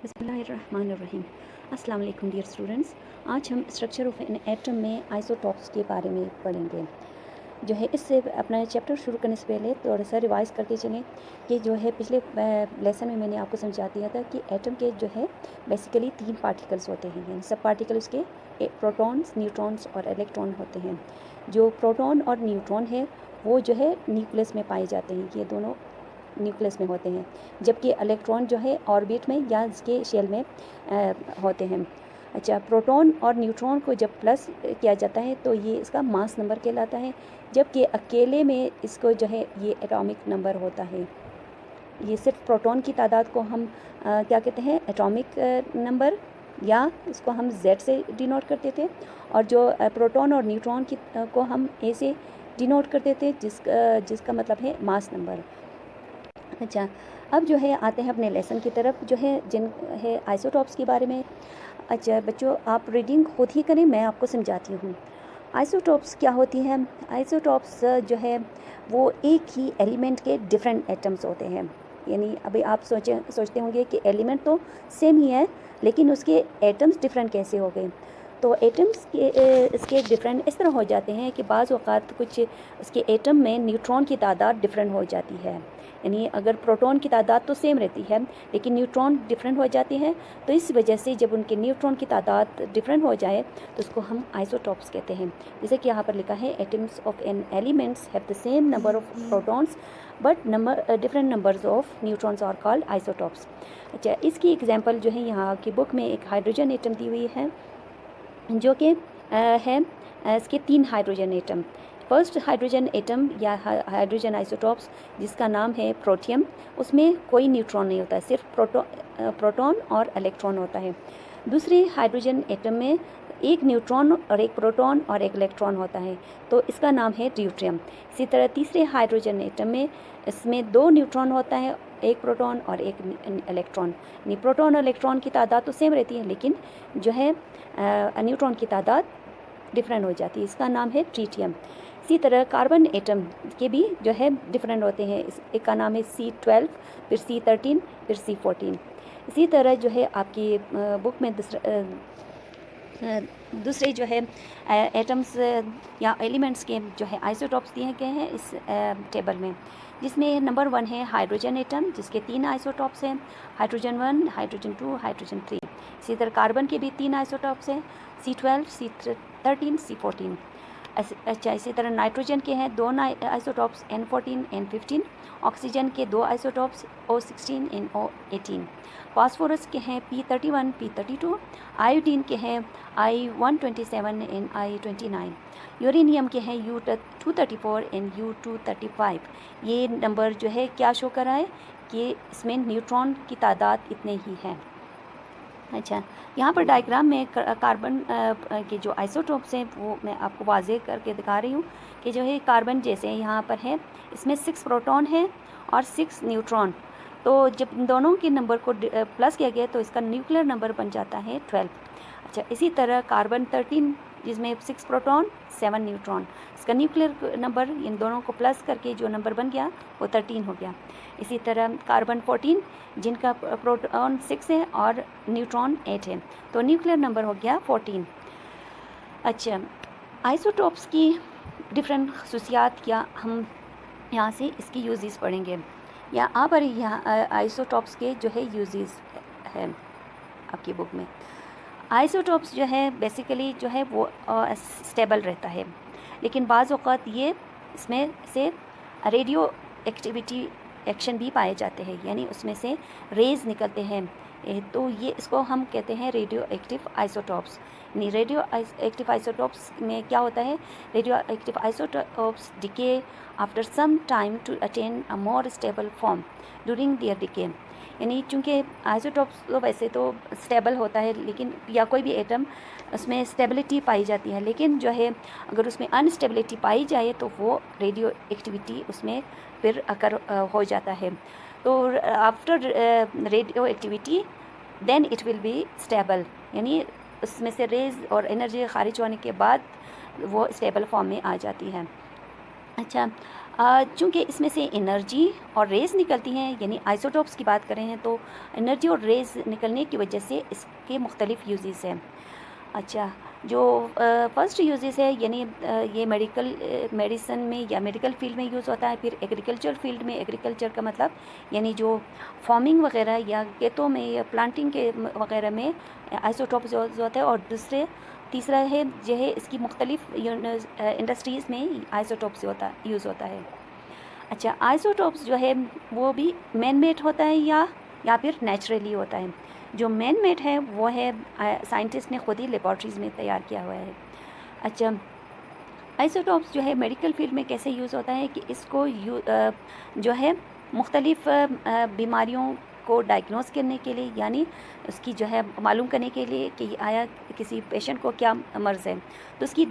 बिस्मिल्लाहिर्रहमानिर्रहीम। अस्सलाम वालेकुम डियर स्टूडेंट्स। आज हम स्ट्रक्चर ऑफ एन एटम में आइसोटॉप्स के बारे में पढ़ेंगे। जो है इससे अपना चैप्टर शुरू करने से पहले थोड़ा सा रिवाइज करते चलें कि जो है पिछले लेसन में मैंने आपको समझा दिया था कि एटम के जो है बेसिकली 3 पार्टिकल्स होते हैं, यानी सब पार्टिकल उसके प्रोटॉन्स, न्यूट्रॉन्स और इलेक्ट्रॉन होते हैं। जो प्रोटॉन और न्यूट्रॉन है वो जो है न्यूक्लियस में पाए जाते हैं, ये दोनों न्यूक्लियस में होते हैं, जबकि इलेक्ट्रॉन जो है ऑर्बिट में या इसके शेल में होते हैं। अच्छा, प्रोटॉन और न्यूट्रॉन को जब प्लस किया जाता है तो ये इसका मास नंबर कहलाता है, जबकि अकेले में इसको जो है ये एटॉमिक नंबर होता है। ये सिर्फ प्रोटॉन की तादाद को हम क्या कहते हैं, एटॉमिक नंबर, या इसको हम Z से डिनोट करते थे, और जो प्रोटॉन और न्यूट्रॉन की को हम A से डिनोट करते थे, जिसका मतलब है मास नंबर। अच्छा, अब जो है आते हैं अपने लेसन की तरफ, जो है जिन है आइसोटॉप्स के बारे में। अच्छा बच्चों, आप रीडिंग खुद ही करें, मैं आपको समझाती हूँ। आइसोटॉप्स क्या होती है? आइसोटॉप्स जो है वो एक ही एलिमेंट के डिफरेंट एटम्स होते हैं। यानी अभी आप सोचते होंगे कि एलिमेंट तो सेम ही है, लेकिन उसके एटम्स डिफरेंट कैसे हो गए? तो एटम्स के इसके डिफरेंट इस तरह हो जाते हैं कि बाज़ औक़ात कुछ उसके एटम में न्यूट्रॉन की तादाद डिफरेंट हो जाती है। यानी अगर प्रोटॉन की तादाद तो सेम रहती है, लेकिन न्यूट्रॉन डिफरेंट हो जाती है, तो इस वजह से जब उनके न्यूट्रॉन की तादाद डिफरेंट हो जाए तो उसको हम आइसोटॉप्स कहते हैं। जैसे कि यहाँ पर लिखा है, atoms of an elements have the same number of protons but different numbers of neutrons are called isotopes. अच्छा, इसकी एग्जांपल जो है यहाँ की बुक में एक हाइड्रोजन एटम दी हुई है, जो कि है इसके 3 hydrogen atom. First hydrogen atom या हाइड्रोजन आइसोटॉप्स, जिसका नाम है प्रोटियम, उसमें कोई न्यूट्रॉन नहीं होता है, सिर्फ प्रोटॉन और इलेक्ट्रॉन होता है। दूसरे हाइड्रोजन एटम में एक न्यूट्रॉन और एक प्रोटॉन और एक इलेक्ट्रॉन होता है, तो इसका नाम है ड्यूट्रियम। इसी तरह तीसरे हाइड्रोजन एटम में इसमें 2 न्यूट्रॉन होता है, एक प्रोटॉन और एक इलेक्ट्रॉन। यानी प्रोटॉन और इलेक्ट्रॉन की तादाद तो सेम रहती है, लेकिन जो है न्यूट्रॉन की तादाद डिफरेंट हो जाती है, इसका नाम है ट्रीटियम। इसी तरह कार्बन एटम के भी जो है डिफरेंट होते हैं, एक का नाम है C12, फिर C13, फिर C14। इसी तरह जो है आपकी बुक में दूसरे जो है एटम्स या एलिमेंट्स के जो है आइसोटॉप्स दिए गए हैं इस टेबल में, जिसमें नंबर 1 है हाइड्रोजन एटम, जिसके 3 आइसोटॉप्स हैं, हाइड्रोजन 1, हाइड्रोजन 2, हाइड्रोजन 3। इसी तरह कार्बन के भी 3 आइसोटॉप्स हैं, C12, C13, C14। अच्छा, इसी तरह नाइट्रोजन के हैं 2 आइसोटॉप्स, N14, N15। ऑक्सीजन के 2 आइसोटॉप्स, O16, NO18। फास्फोरस के हैं P31, P32। आयोडीन के हैं I127, NI29। यूरेनियम के हैं U234, NU235। ये नंबर जो है क्या शो कर रहा है कि इसमें न्यूट्रॉन की तादाद इतने ही हैं। अच्छा, यहाँ पर डायग्राम में कार्बन के जो आइसोटॉप्स हैं वो मैं आपको वाज़ेह करके दिखा रही हूँ कि जो है कार्बन जैसे यहाँ पर है, इसमें 6 प्रोटॉन है और 6 न्यूट्रॉन। तो जब दोनों के नंबर को प्लस किया गया तो इसका न्यूक्लियर नंबर बन जाता है 12। अच्छा, इसी तरह कार्बन 13, जिसमें 6 प्रोटॉन 7 न्यूट्रॉन, इसका न्यूक्लियर नंबर इन दोनों को प्लस करके जो नंबर बन गया वो 13 हो गया। इसी तरह कार्बन 14, जिनका प्रोटॉन 6 है और न्यूट्रॉन 8 है, तो न्यूक्लियर नंबर हो गया 14। अच्छा, आइसोटॉप्स की डिफरेंट खसूसियात या हम यहाँ से इसकी यूजेस पढ़ेंगे, या आप पर यहाँ आइसोटॉप्स के जो है यूजेस है आपकी बुक में। आइसोटॉप्स जो है बेसिकली जो है वो स्टेबल रहता है, लेकिन बाज़ औक़ात ये इसमें से रेडियो एक्टिविटी एक्शन भी पाए जाते हैं, यानी उसमें से रेज़ निकलते हैं, तो ये इसको हम कहते हैं रेडियो एक्टिव आइसोटॉप्स। यानी रेडियो एक्टिव आइसोटॉप्स में क्या होता है, radioactive isotopes decay after some time to attain a more stable form during their decay. यानी चूँकि आइसोटॉप्स तो वैसे तो स्टेबल होता है, लेकिन या कोई भी एटम उसमें स्टेबिलिटी पाई जाती है, लेकिन जो है अगर उसमें अनस्टेबिलिटी पाई जाए तो वो रेडियो एक्टिविटी उसमें फिर अकर हो जाता है। तो after radioactivity then it will be stable, यानी उसमें से रेज और एनर्जी खारिज होने के बाद वो स्टेबल फॉर्म में आ जाती है। अच्छा, चूँकि इसमें से एनर्जी और रेज़ निकलती हैं, यानी आइसोटोप्स की बात करें हैं तो एनर्जी और रेज़ निकलने की वजह से इसके मुख्तलिफ़ यूजेस हैं। अच्छा, जो फर्स्ट यूजेस है यानी ये मेडिसिन में या मेडिकल फील्ड में यूज़ होता है। फिर एग्रीकल्चर फील्ड में, एग्रीकल्चर का मतलब यानी जो फार्मिंग वगैरह या खेतों में या प्लांटिंग के वगैरह में आइसोटोप्स यूज़ होता है। और तीसरा है जो है इसकी मुख्तलिफ़ इंडस्ट्रीज़ में आइसोटोप्स यूज़ होता है। अच्छा, आइसोटोप्स जो है वो भी मैन मेड होता है या फिर नेचुरली होता है। जो मैन मेड है वो है साइंटिस्ट ने खुद ही लेबॉर्ट्रीज़ में तैयार किया हुआ है। अच्छा, आइसोटोप्स जो है मेडिकल फील्ड में कैसे यूज़ होता है कि इसको जो है मुख्तलिफ़ बीमारियों को डायग्नोस करने के लिए, यानी उसकी जो है मालूम करने के लिए कि आया किसी पेशेंट को क्या मर्ज़ है, तो उसकी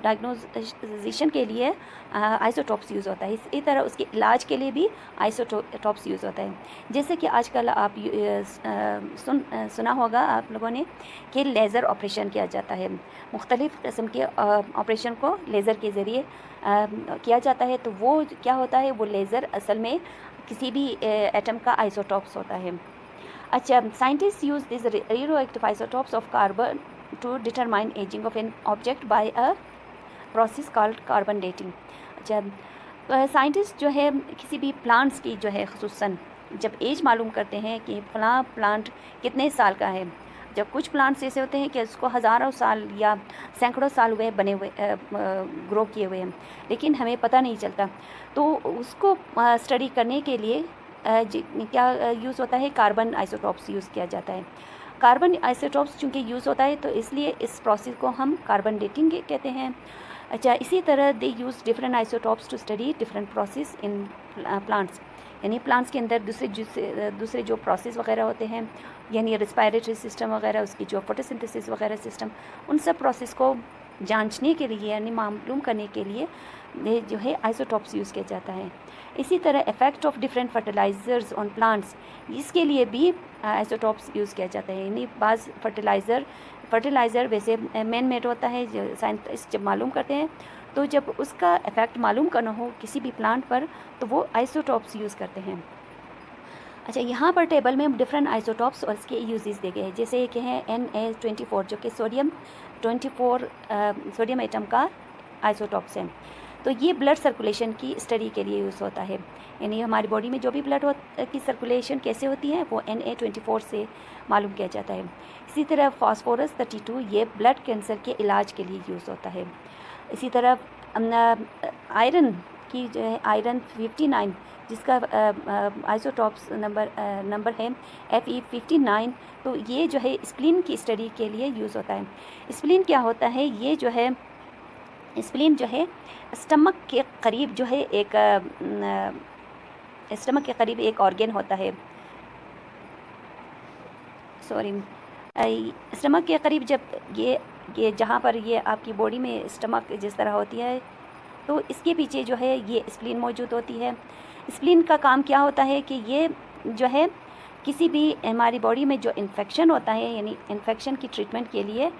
डायग्नोसिशन के लिए आइसोटोप्स यूज़ होता है। इसी तरह उसके इलाज के लिए भी आइसोटोप्स यूज़ होता है। जैसे कि आजकल आप सुना होगा आप लोगों ने कि लेज़र ऑपरेशन किया जाता है। मुख्तलिफ़ किस्म के ऑपरेशन को लेज़र के ज़रिए किया जाता है। तो वो क्या होता है, वो लेज़र असल में किसी भी एटम का आइसोटोप्स होता है। अच्छा, scientist use this radioactive isotopes of carbon to determine ageing of an object by a process called carbon dating. अच्छा, साइंटिस्ट जो है किसी भी प्लांट्स की जो है ख़ुसूसन जब एज मालूम करते हैं कि फ़लाँ प्लांट कितने साल का है। जब कुछ प्लांट्स ऐसे होते हैं कि उसको हज़ारों साल या सैकड़ों साल हुए बने हुए ग्रो किए हुए हैं, लेकिन हमें पता नहीं चलता। तो उसको स्टडी करने के लिए क्या यूज़ होता है, कार्बन आइसोटोप्स यूज़ किया जाता है। कार्बन आइसोटोप्स चूँकि यूज़ होता है तो इसलिए इस प्रोसेस को हम कार्बन डेटिंग कहते हैं। अच्छा, इसी तरह they use different isotopes to study different process in plants, यानी प्लांट्स के अंदर दूसरे जो प्रोसेस वगैरह होते हैं, यानी रिस्पायरेटरी सिस्टम वगैरह, उसकी जो फोटोसिंथेसिस वगैरह सिस्टम, उन सब प्रोसेस को जांचने के लिए यानी मालूम करने के लिए ये जो है आइसोटोप्स यूज़ किया जाता है। इसी तरह effect of different fertilisers on plants, इसके लिए भी आइसोटोप्स यूज़ किया जाता है। यानी बाज़ फर्टिलाइज़र वैसे मैन मेड होता है, जो साइंटिस्ट जब मालूम करते हैं तो जब उसका इफ़ेक्ट मालूम करना हो किसी भी प्लांट पर तो वो आइसोटोप्स यूज़ करते हैं। अच्छा, यहाँ पर टेबल में डिफरेंट आइसोटोप्स और इसके यूजेस दिए गए हैं। जैसे एक है Na24 जो कि सोडियम एटम का आइसोटोप्स है। तो ये ब्लड सर्कुलेशन की स्टडी के लिए यूज़ होता है, यानी हमारी बॉडी में जो भी ब्लड की सर्कुलेशन कैसे होती है वो Na24 से मालूम किया जाता है। इसी तरह फास्फोरस 32 ये ब्लड कैंसर के इलाज के लिए यूज़ होता है। इसी तरह आयरन की जो है आयरन 59 जिसका आइसोटोप्स नंबर है Fe59, तो ये जो है स्प्लीन की स्टडी के लिए यूज़ होता है। स्प्लीन क्या होता है, ये जो है स्प्लीन जो है स्टमक के करीब जो है स्टमक के करीब एक ऑर्गन होता है, स्टमक के करीब जब ये जहाँ पर ये आपकी बॉडी में स्टमक जिस तरह होती है तो इसके पीछे जो है ये स्प्लीन मौजूद होती है। स्प्लीन का काम क्या होता है कि ये जो है किसी भी हमारी बॉडी में जो इन्फेक्शन होता है, यानी इन्फेक्शन की ट्रीटमेंट के लिए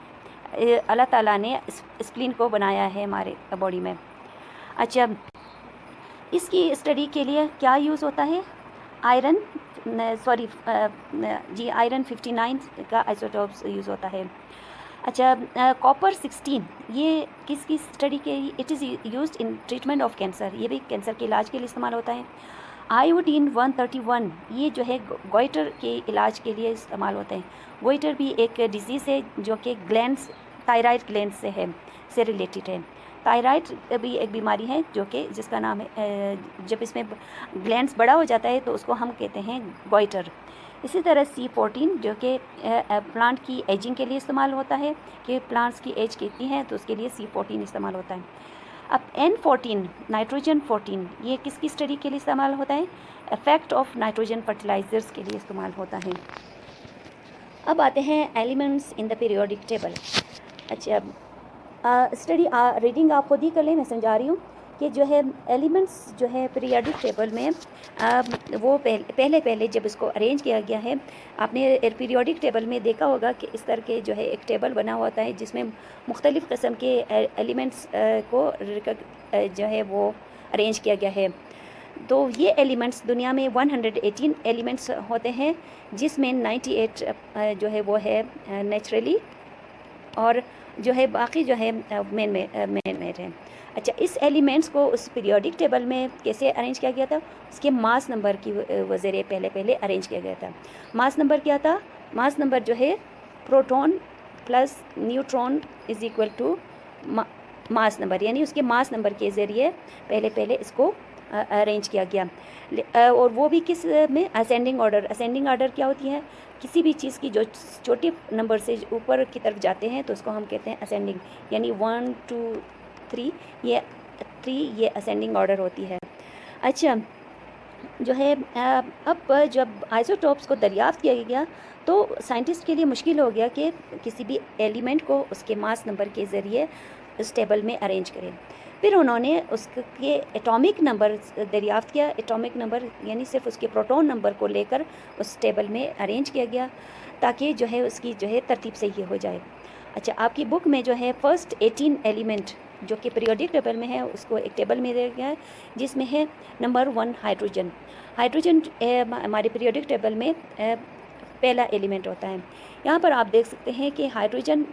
अल्लाह ताला ने स्प्लीन को बनाया है हमारे बॉडी में। अच्छा, इसकी स्टडी के लिए क्या यूज़ होता है, आयरन 59 का आइसोटोप्स यूज़ होता है। अच्छा, कॉपर 16 ये किसकी स्टडी के, it is used in treatment of cancer, ये भी कैंसर के इलाज के लिए इस्तेमाल होता है। आयोडीन 131 ये जो है गोइटर के इलाज के लिए इस्तेमाल होते हैं। गोइटर भी एक डिजीज़ है जो कि ग्लैंड्स, थायराइड ग्लैंड से रिलेटेड है। थायराइड भी एक बीमारी है जो कि जिसका नाम है जब इसमें ग्लैंड्स बड़ा हो जाता है तो उसको हम कहते हैं गोइटर। इसी तरह C14 जो कि प्लांट की एजिंग के लिए इस्तेमाल होता है कि प्लांट्स की एज कितनी है तो उसके लिए C14 इस्तेमाल होता है। अब N14 नाइट्रोजन 14 ये किसकी स्टडी के लिए इस्तेमाल होता है, इफेक्ट ऑफ नाइट्रोजन फर्टिलाइज़र्स के लिए इस्तेमाल होता है। अब आते हैं elements in the periodic table. अच्छा, स्टडी रीडिंग आप खुद ही कर लें, मैं समझा रही हूँ कि जो है एलिमेंट्स जो है पीरियोडिक टेबल में वो पहले जब इसको अरेंज किया गया है, आपने पीरियोडिक टेबल में देखा होगा कि इस तरह के जो है एक टेबल बना होता है जिसमें मुख्तलिफ़ किस्म के एलिमेंट्स को जो है वो अरेंज किया गया है। तो ये एलिमेंट्स दुनिया में 118 एलिमेंट्स होते हैं, जिसमें 98 जो है वो है नेचुरली, और जो है बाकी जो है मैन मेड है। अच्छा, इस एलिमेंट्स को उस पीरियोडिक टेबल में कैसे अरेंज किया गया था? उसके मास नंबर की वजह पहले अरेंज किया गया था। मास नंबर क्या था? मास नंबर जो है proton plus neutron is equal to mass number, यानी उसके मास नंबर के ज़रिए पहले इसको अरेंज किया गया। और वो भी किस में? Ascending order. असेंडिंग ऑर्डर क्या होती है? किसी भी चीज़ की जो छोटे नंबर से ऊपर की तरफ जाते हैं तो उसको हम कहते हैं असेंडिंग, यानी 1 2 3 ये असेंडिंग ऑर्डर होती है। अच्छा, जो है अब जब आइसोटॉप्स को दरियाफ्त किया गया तो साइंटिस्ट के लिए मुश्किल हो गया कि किसी भी एलिमेंट को उसके मास नंबर के ज़रिए उस टेबल में अरेंज करें। फिर उन्होंने उसके एटॉमिक नंबर दरियाफ्त किया। एटॉमिक नंबर यानी सिर्फ उसके प्रोटॉन नंबर को लेकर उस टेबल में अरेंज किया गया, ताकि जो है उसकी जो है तरतीब सही हो जाए। अच्छा, आपकी बुक में जो है फर्स्ट 18 एलिमेंट जो कि पीरियोडिक टेबल में है, उसको एक टेबल में दिया गया है, जिसमें है नंबर 1 हाइड्रोजन। हाइड्रोजन हमारे पीरियोडिक टेबल में पहला एलिमेंट होता है। यहाँ पर आप देख सकते हैं कि हाइड्रोजन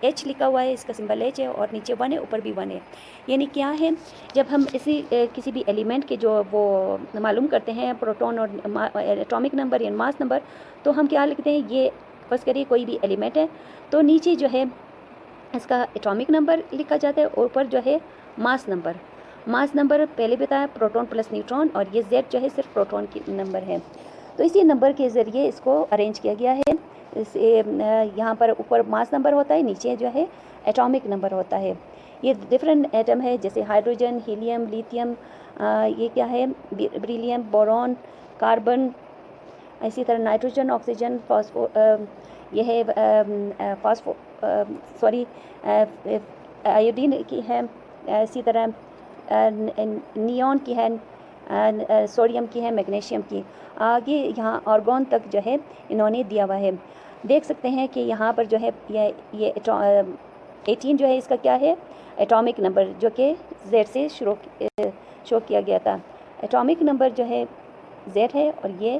H लिखा हुआ है, इसका सिंबल H है, और नीचे 1 है, ऊपर भी 1 है। यानी क्या है, जब हम किसी भी एलिमेंट के जो वो मालूम करते हैं प्रोटॉन और एटॉमिक नंबर या मास नंबर, तो हम क्या लिखते हैं? ये फर्ज करिए कोई भी एलिमेंट है तो नीचे जो है इसका एटॉमिक नंबर लिखा जाता है, ऊपर जो है मास नंबर। मास नंबर पहले बताया प्रोटॉन प्लस न्यूट्रॉन, और ये Z जो है सिर्फ प्रोटॉन की नंबर है। तो इसी नंबर के ज़रिए इसको अरेंज किया गया है। यहाँ पर ऊपर मास नंबर होता है, नीचे जो है एटॉमिक नंबर होता है। ये डिफरेंट एटम है, जैसे हाइड्रोजन, हीलियम, लिथियम, ये क्या है, बेरिलियम, बोरॉन, कार्बन, इसी तरह नाइट्रोजन, ऑक्सीजन, फॉस्फो, ये है फॉस्फो सॉरी आयोडीन की है, इसी तरह नियॉन की है, सोडियम की है, मैग्नीशियम की। आगे यहाँ आर्गॉन तक जो है इन्होंने दिया हुआ है। देख सकते हैं कि यहाँ पर जो है ये 18 जो है इसका क्या है? एटॉमिक नंबर, जो कि Z से शो किया गया था। एटॉमिक नंबर जो है Z है और ये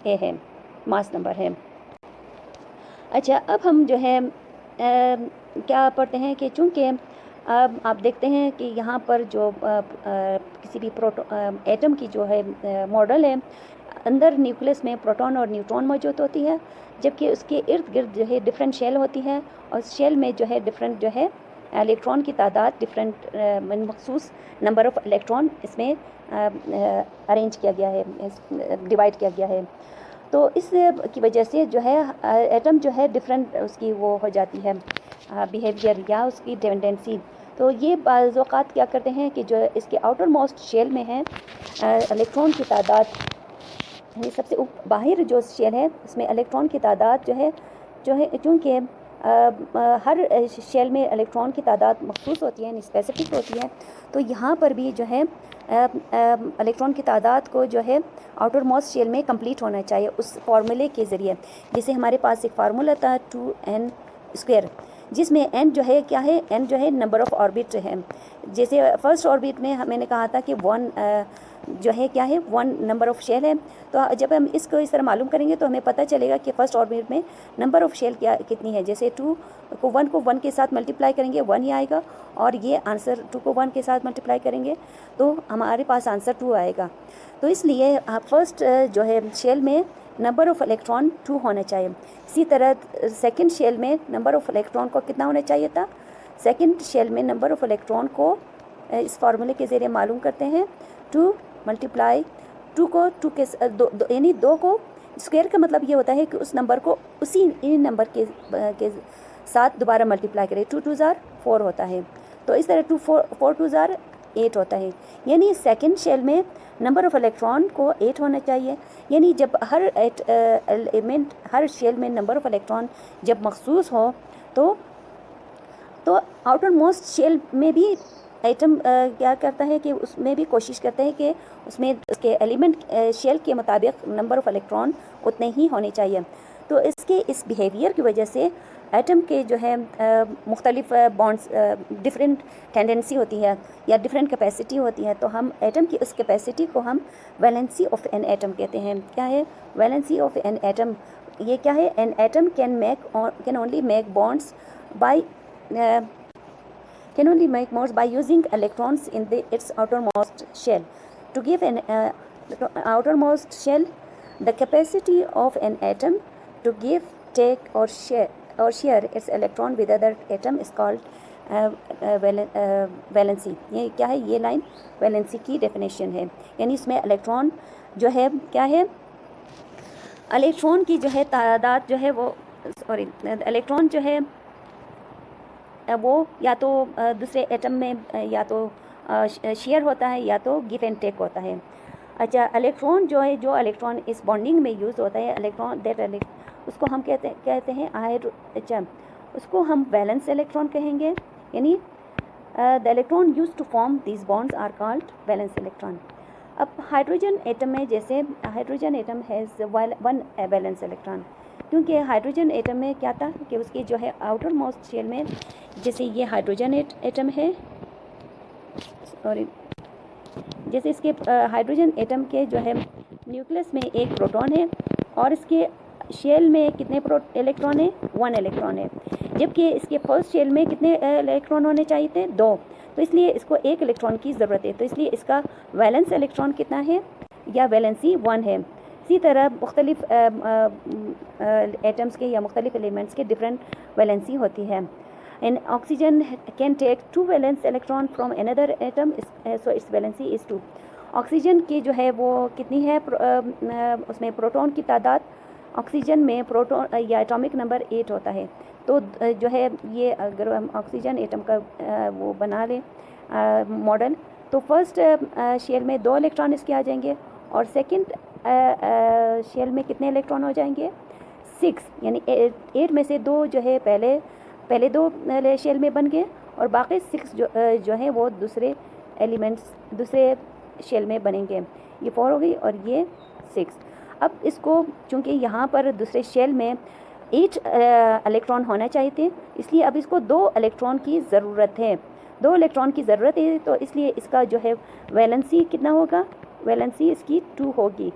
A है, मास नंबर है। अच्छा, अब हम जो है क्या पढ़ते हैं कि चूँकि अब आप देखते हैं कि यहाँ पर जो किसी भी एटम की जो है मॉडल है, अंदर न्यूक्लियस में प्रोटॉन और न्यूट्रॉन मौजूद होती है, जबकि उसके इर्द गिर्द जो है डिफरेंट शेल होती है, और शेल में जो है डिफरेंट जो है इलेक्ट्रॉन की तादाद, डिफरेंट मखसूस नंबर ऑफ़ इलेक्ट्रॉन इसमें अरेंज किया गया है, डिवाइड किया गया है। तो इस की वजह से जो है एटम जो है डिफरेंट उसकी वो हो जाती है बिहेवियर या उसकी टेंडेंसी। तो ये बाज़ औक़ात क्या करते हैं कि जो इसके आउटर मोस्ट शेल में है इलेक्ट्रॉन की तादाद, यानी सबसे बाहर जो शेल है उसमें इलेक्ट्रॉन की तादाद जो है चूँकि हर शेल में इलेक्ट्रॉन की तादाद मखसूस होती है, यानी स्पेसिफिक होती है, तो यहाँ पर भी जो है इलेक्ट्रॉन की तादाद को जो है आउटर मोस्ट शेल में कंप्लीट होना चाहिए उस फार्मूले के ज़रिए। जैसे हमारे पास एक फार्मूला था 2n², जिसमें n जो है क्या है? n जो है नंबर ऑफ़ ऑर्बिट है। जैसे फर्स्ट ऑर्बिट में मैंने कहा था कि 1 जो है क्या है? 1 नंबर ऑफ़ शेल है। तो जब हम इसको इस तरह मालूम करेंगे तो हमें पता चलेगा कि फर्स्ट ऑर्बिट में नंबर ऑफ़ शेल कितनी है। जैसे 2 को 1 के साथ मल्टीप्लाई करेंगे 1 ही आएगा, और ये आंसर 2 को 1 के साथ मल्टीप्लाई करेंगे तो हमारे पास आंसर 2 आएगा। तो इसलिए फर्स्ट जो है शेल में नंबर ऑफ़ इलेक्ट्रॉन 2 होना चाहिए। इसी तरह सेकंड शेल में नंबर ऑफ़ इलेक्ट्रॉन को कितना होना चाहिए था? सेकंड शेल में नंबर ऑफ़ इलेक्ट्रॉन को इस फार्मूले के ज़रिए मालूम करते हैं, 2 मल्टीप्लाई 2 को 2 के यानी 2 को स्क्वायर का मतलब ये होता है कि उस नंबर को उसी इन नंबर के साथ दोबारा मल्टीप्लाई करें। 2 2 ज़ार 4 होता है, तो इस तरह 4 2 ज़ार 8 होता है। यानी सेकंड शेल में नंबर ऑफ़ इलेक्ट्रॉन को 8 होना चाहिए। यानी जब हर एलिमेंट हर शेल में नंबर ऑफ़ इलेक्ट्रॉन जब मखसूस हो तो आउटर मोस्ट शेल में भी एटम क्या करता है कि उसमें भी कोशिश करते हैं कि उसमें उसके एलिमेंट शेल के मुताबिक नंबर ऑफ़ इलेक्ट्रॉन उतने ही होने चाहिए। तो इसके इस बिहेवियर की वजह से एटम के जो है मुख्तलिफ बॉन्ड्स डिफरेंट टेंडेंसी होती है या डिफरेंट कैपेसिटी होती है, तो हम एटम की उस कैपेसिटी को हम वैलेंसी ऑफ एन एटम कहते हैं। क्या है वैलेंसी ऑफ एन एटम? ये क्या है? An atom can only make bonds by can only make bonds by using electrons in its outermost shell. To give an outermost shell the capacity of an atom to give, take or share its electron with other atom is called valency. ये क्या है? ये line valency की definition है। यानी इसमें electron जो है क्या है? इलेक्ट्रॉन की जो है तादाद जो है वो इलेक्ट्रॉन जो है वो या तो दूसरे एटम में या तो शेयर होता है या तो गिव एंड टेक होता है। अच्छा, इलेक्ट्रॉन जो है, जो इलेक्ट्रॉन इस बॉन्डिंग में यूज़ होता है, इलेक्ट्रॉन उसको हम कहते हैं उसको हम वैलेंस इलेक्ट्रॉन कहेंगे। यानी the electron use to form these bonds are called valence electron. अब हाइड्रोजन एटम में, जैसे hydrogen atom has one valence electron, क्योंकि हाइड्रोजन एटम में क्या था कि उसकी जो है आउटर मोस्ट शेल में, जैसे ये हाइड्रोजन एटम है, सॉरी, जैसे इसके हाइड्रोजन एटम के जो है न्यूक्लियस में एक प्रोटॉन है और इसके शेल में कितने इलेक्ट्रॉन है? 1 इलेक्ट्रॉन है, जबकि इसके फर्स्ट शेल में कितने इलेक्ट्रॉन होने चाहिए थे? 2। तो इसलिए इसको 1 इलेक्ट्रॉन की ज़रूरत है, तो इसलिए इसका वैलेंस इलेक्ट्रॉन कितना है या वैलेंसी 1 है। इसी तरह मुख्तलिफ एटम्स के या मुख्तलिफ एलिमेंट्स के डिफरेंट वैलेंसी होती है। And oxygen can take 2 valence electron from another atom, so its valency is 2। Oxygen की जो है वो कितनी है? उसमें प्रोटॉन की तादाद, ऑक्सीजन में प्रोटॉन या एटॉमिक नंबर 8 होता है। तो जो है ये अगर हम ऑक्सीजन एटम का वो बना लें मॉडल, तो फर्स्ट शेल में 2 इलेक्ट्रॉन इसके आ जाएंगे और सेकंड शेल में कितने इलेक्ट्रॉन हो जाएंगे? 6। यानी 8 में से 2 जो है पहले 2 शेल में बन गए और बाकी 6 जो है वो दूसरे एलिमेंट्स दूसरे शेल में बनेंगे। ये 4 हो गई और ये 6। अब इसको चूँकि यहाँ पर दूसरे शेल में 8 इलेक्ट्रॉन होना चाहिए थे, इसलिए अब इसको 2 इलेक्ट्रॉन की ज़रूरत है। 2 इलेक्ट्रॉन की ज़रूरत है, तो इसलिए इसका जो है वैलेंसी कितना होगा? वैलेंसी इसकी 2 होगी,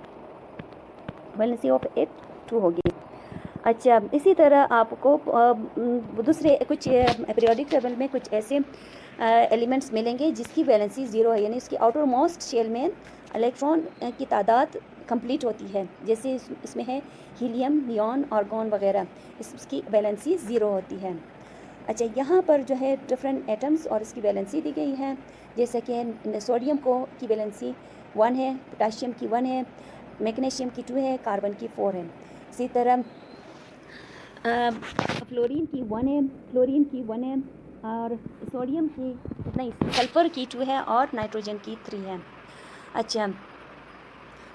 वैलेंसी ऑफ 8 2 होगी। अच्छा, इसी तरह आपको दूसरे कुछ पीरियोडिक टेबल में कुछ ऐसे एलिमेंट्स मिलेंगे जिसकी वैलेंसी 0 है, यानी इसकी आउटर मोस्ट शेल में इलेक्ट्रॉन की तादाद कंप्लीट होती है। जैसे इसमें है हीलियम, नियॉन, आर्गॉन वगैरह, इसकी वैलेंसी 0 होती है। अच्छा, यहाँ पर जो है डिफरेंट एटम्स और इसकी वैलेंसी दी गई है। जैसे कि सोडियम की वैलेंसी 1 है, पोटाशियम की 1 है, मैग्नीशियम की 2 है, कार्बन की 4 है। इसी तरह फ्लोरीन की 1 है और सोडियम की नहीं, सल्फ़र की 2 है और नाइट्रोजन की 3 है। अच्छा,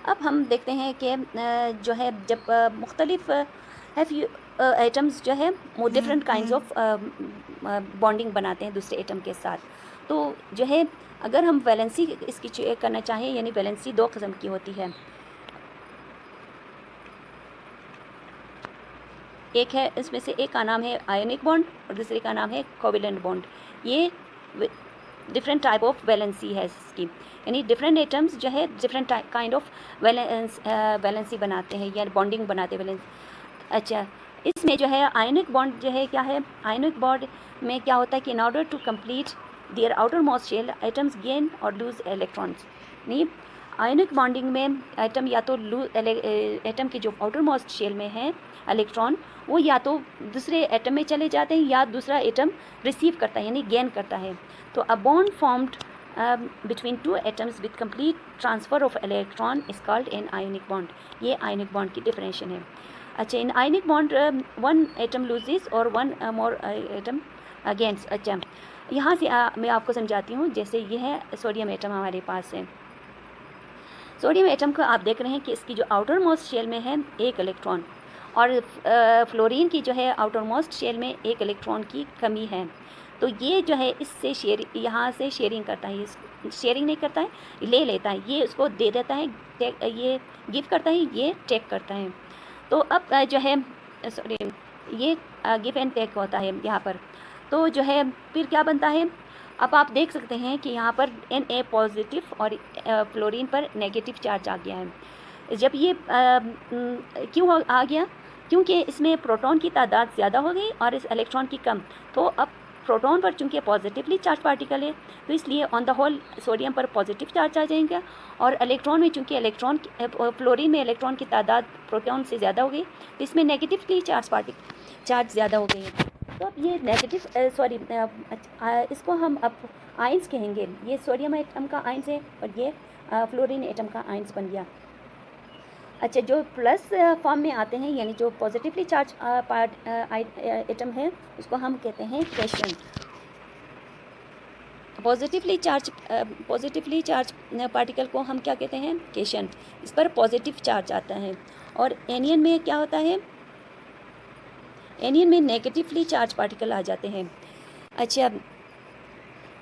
अब हम देखते हैं कि जो है जब मुख्तलिफ एटम्स जो है वो डिफरेंट काइंड्स ऑफ बॉन्डिंग बनाते हैं दूसरे एटम के साथ, तो जो है अगर हम वैलेंसी इसकी चेक करना चाहें, यानी वैलेंसी 2 किस्म की होती है। एक है, इसमें से एक का नाम है आयोनिक बॉन्ड और दूसरे का नाम है कोवेलेंट बॉन्ड। ये डिफरेंट टाइप ऑफ वैलेंसी है इसकी, यानी डिफरेंट एटम्स जो है डिफरेंट काइंड ऑफ वैलेंसी बनाते हैं या बॉन्डिंग बनाते हैं वैलेंस। अच्छा, इसमें जो है आयोनिक बॉन्ड जो है क्या है? आयोनिक बॉन्ड में क्या होता है कि in order to complete their outermost shell atoms gain और लूज इलेक्ट्रॉन्स। नहीं, आयोनिक बॉन्डिंग में एटम या तो एटम के जो आउटर मोस्ट शेल में है इलेक्ट्रॉन, वो या तो दूसरे एटम में चले जाते हैं या दूसरा एटम रिसीव करता है, यानी गेन करता है। तो a bond formed between 2 atoms with complete transfer of electron is called an ionic bond। ये ionic bond की definition है। अच्छा, इन ionic bond 1 atom loses और 1 more atom gains। अच्छा, यहाँ से मैं आपको समझाती हूँ। जैसे ये है सोडियम एटम हमारे पास है। सोडियम एटम को आप देख रहे हैं कि इसकी जो आउटर मोस्ट शेल में है 1 इलेक्ट्रॉन और फ्लोरीन की जो है आउटर मोस्ट शेल में 1 इलेक्ट्रॉन की कमी है। तो ये जो है इससे यहाँ से शेयरिंग करता है, शेयरिंग नहीं करता है, ले लेता है, ये उसको दे देता है, ये गिव करता है, ये टेक करता है। तो अब जो है सॉरी ये गिव एंड टेक होता है यहाँ पर। तो जो है फिर क्या बनता है, अब आप देख सकते हैं कि यहाँ पर Na पॉजिटिव और फ्लोरीन पर नेगेटिव चार्ज आ गया है। जब ये क्यों आ गया, क्योंकि इसमें प्रोटॉन की तादाद ज़्यादा हो गई और इस इलेक्ट्रॉन की कम। तो अब प्रोटॉन पर चूंकि पॉजिटिवली चार्ज पार्टिकल है, तो इसलिए ऑन द होल सोडियम पर पॉजिटिव चार्ज आ जाएंगे, और इलेक्ट्रॉन में चूंकि फ्लोरीन में इलेक्ट्रॉन की तादाद प्रोटॉन से ज़्यादा हो गई, तो इसमें नेगेटिवली चार्ज ज़्यादा हो गई है। तो अब ये इसको हम अब आयंस कहेंगे। ये सोडियम एटम का आयंस है और ये फ्लोरीन एटम का आयंस बन गया। अच्छा, जो प्लस फॉर्म में आते हैं, यानी जो पॉजिटिवली चार्ज एटम है, उसको हम कहते हैं कैशन। पॉजिटिवली चार्ज पार्टिकल को हम क्या कहते हैं, कैशन। इस पर पॉजिटिव चार्ज आता है। और एनियन में क्या होता है, एनियन में नेगेटिवली चार्ज पार्टिकल आ जाते हैं। अच्छा,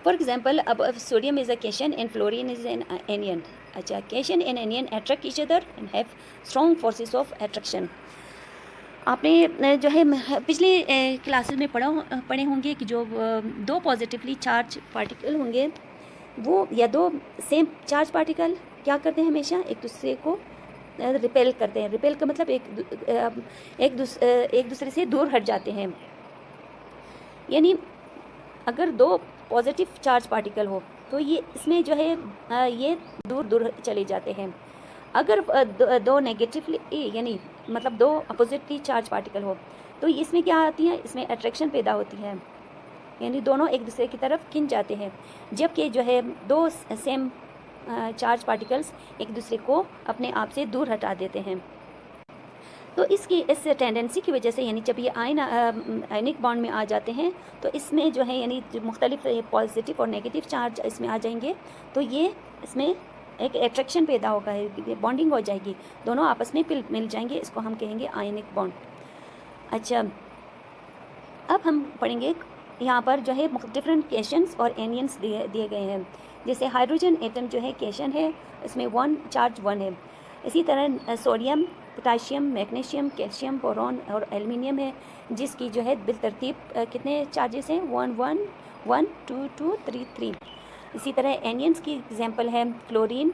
फॉर एग्जाम्पल अब sodium is a cation and fluorine is an anion. अच्छा, cation and anion attract each other and have strong forces of attraction. आपने जो है पिछले क्लासेस में पढ़े होंगे कि जो दो पॉजिटिवली चार्ज पार्टिकल होंगे, वो या दो सेम चार्ज पार्टिकल क्या करते हैं, हमेशा एक दूसरे को रिपेल करते हैं। रिपेल का मतलब एक दूसरे से दूर हट जाते हैं। यानी अगर दो पॉजिटिव चार्ज पार्टिकल हो तो ये इसमें जो है ये दूर दूर चले जाते हैं। अगर दो नेगेटिवली यानी मतलब दो अपोजिटली चार्ज पार्टिकल हो तो इसमें क्या आती है, इसमें अट्रैक्शन पैदा होती है, यानी दोनों एक दूसरे की तरफ खिंच जाते हैं। जबकि जो है दो सेम चार्ज पार्टिकल्स एक दूसरे को अपने आप से दूर हटा देते हैं। तो इस टेंडेंसी की वजह से, यानी जब ये आयनिक बॉन्ड में आ जाते हैं तो इसमें जो है यानी मुख्तलिफ पॉजिटिव और नेगेटिव चार्ज इसमें आ जाएंगे, तो ये इसमें एक एट्रैक्शन पैदा होगा, बॉन्डिंग हो जाएगी, दोनों आपस में मिल जाएंगे। इसको हम कहेंगे आयनिक बॉन्ड। अच्छा, अब हम पढ़ेंगे यहाँ पर जो है डिफरेंट कैशंस और एनियंस दिए गए हैं। जैसे हाइड्रोजन एटम जो है कैशन है, इसमें 1 चार्ज 1 है। इसी तरह sodium, potassium, magnesium, calcium, boron और एल्युमिनियम है, जिसकी जो है बिलतरतीब कितने चार्जेस हैं, 1 1 1 2 2 3 3। इसी तरह एनियंस की एग्जांपल है फ्लोरीन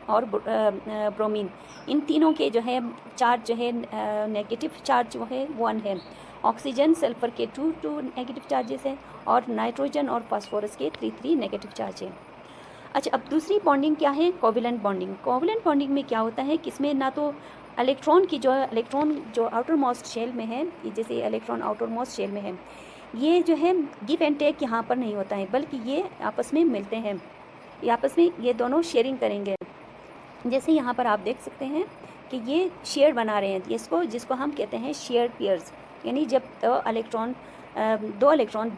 और ब्रोमीन। इन तीनों के जो है चार्ज जो है नेगेटिव चार्ज जो है 1 है। ऑक्सीजन, सल्फर के 2 नेगेटिव चार्जेस हैं और नाइट्रोजन और फास्फोरस के 3 नेगेटिव चार्ज हैं। अच्छा, अब दूसरी बॉन्डिंग क्या है, कोवैलेंट बॉन्डिंग। कोवैलेंट बॉन्डिंग में क्या होता है कि इसमें ना तो इलेक्ट्रॉन जो आउटर मोस्ट शेल में है, जैसे इलेक्ट्रॉन आउटर मोस्ट शेल में है, ये जो है गिव एंड टेक यहाँ पर नहीं होता है, बल्कि ये आपस में मिलते हैं, ये आपस में ये दोनों शेयरिंग करेंगे। जैसे यहाँ पर आप देख सकते हैं कि ये शेयर बना रहे हैं, जिसको हम कहते हैं शेयर पेयर्स। यानी जब दो इलेक्ट्रॉन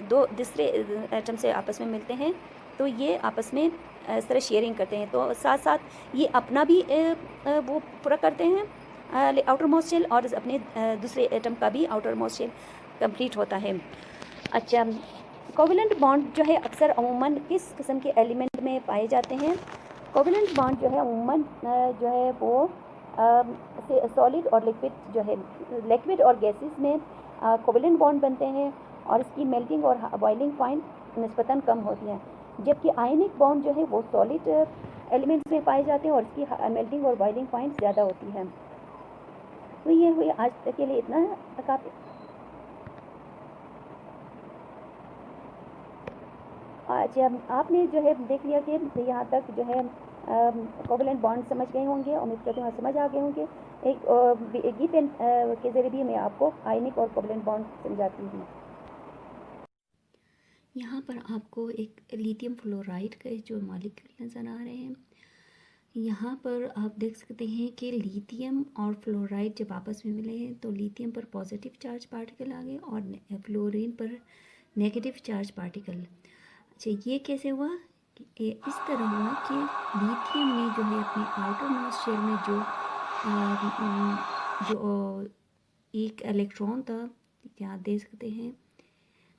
दो दूसरे एटम से आपस में मिलते हैं तो ये आपस में इस तरह शेयरिंग करते हैं, तो साथ साथ ये अपना भी वो पूरा करते हैं आउटर मोस्ट शेल, और अपने दूसरे एटम का भी आउटर मोस्ट शेल कंप्लीट होता है। अच्छा, कोवैलेंट बॉन्ड जो है अक्सर अमूमन किस किस्म के एलिमेंट में पाए जाते हैं? कोवैलेंट बॉन्ड जो है अमूमन जो है वो सॉलिड और लिक्विड और गैसेस में कोवैलेंट बॉन्ड बनते हैं, और इसकी मेल्टिंग और बॉइलिंग पॉइंट निस्बतन कम होती हैं। जबकि आयनिक बॉन्ड जो है वो सॉलिड एलिमेंट्स में पाए जाते हैं और इसकी मेल्टिंग और बॉइलिंग पॉइंट ज़्यादा होती है। तो ये हुई आज तक के लिए इतना काफ़ी। अच्छा, आपने जो है देख लिया कि यहाँ तक जो है कोवैलेंट बॉन्ड समझ गए होंगे, उम्मीद करते हैं समझ आ गए होंगे। एक गीत के ज़रिए भी मैं आपको आयनिक और कोवैलेंट बॉन्ड समझाती हूँ। यहाँ पर आपको एक लिथियम फ्लोराइड के जो मॉलिक्यूल नज़र आ रहे हैं, यहाँ पर आप देख सकते हैं कि लिथियम और फ्लोराइड जब आपस में मिले हैं तो लिथियम पर पॉजिटिव चार्ज पार्टिकल आ गए और फ्लोरीन पर नेगेटिव चार्ज पार्टिकल। अच्छा, ये कैसे हुआ? ये इस तरह हुआ कि लिथियम ने जो है अपने आउटर मोस्ट शेल में जो एक इलेक्ट्रॉन था, यहाँ देख सकते हैं,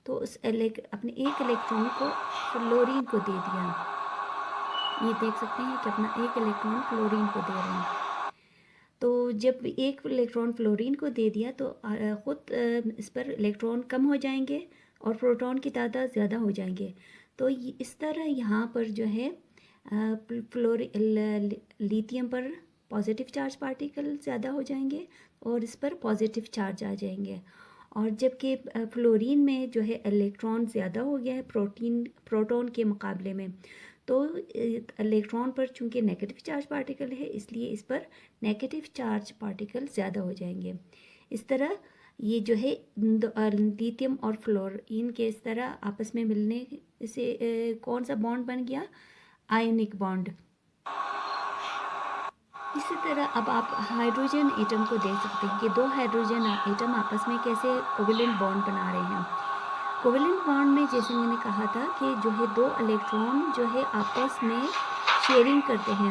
तो उस अपने एक इलेक्ट्रॉन को फ्लोरीन को दे दिया। ये देख सकते हैं कि अपना एक इलेक्ट्रॉन फ्लोरीन को दे रहे हैं। तो जब एक इलेक्ट्रॉन फ्लोरीन को दे दिया तो ख़ुद इस पर इलेक्ट्रॉन कम हो जाएंगे और प्रोटॉन की तादाद ज़्यादा हो जाएंगे। तो इस तरह यहाँ पर जो है लिथियम पर पॉजिटिव चार्ज पार्टिकल ज़्यादा हो जाएंगे और इस पर पॉजिटिव चार्ज आ जाएंगे। और जबकि फ्लोरीन में जो है इलेक्ट्रॉन ज़्यादा हो गया है प्रोटॉन के मुकाबले में, तो इलेक्ट्रॉन पर चूंकि नेगेटिव चार्ज पार्टिकल है इसलिए इस पर नेगेटिव चार्ज पार्टिकल ज़्यादा हो जाएंगे। इस तरह ये जो है लिथियम और फ्लोरीन के इस तरह आपस में मिलने से कौन सा बॉन्ड बन गया? Ionic bond. इसी तरह अब आप हाइड्रोजन एटम को देख सकते हैं कि दो हाइड्रोजन एटम आपस में कैसे कोवेलेंट बॉन्ड बना रहे हैं। कोवेलेंट बॉन्ड में जैसे मैंने कहा था कि जो है दो इलेक्ट्रॉन जो है आपस में शेयरिंग करते हैं।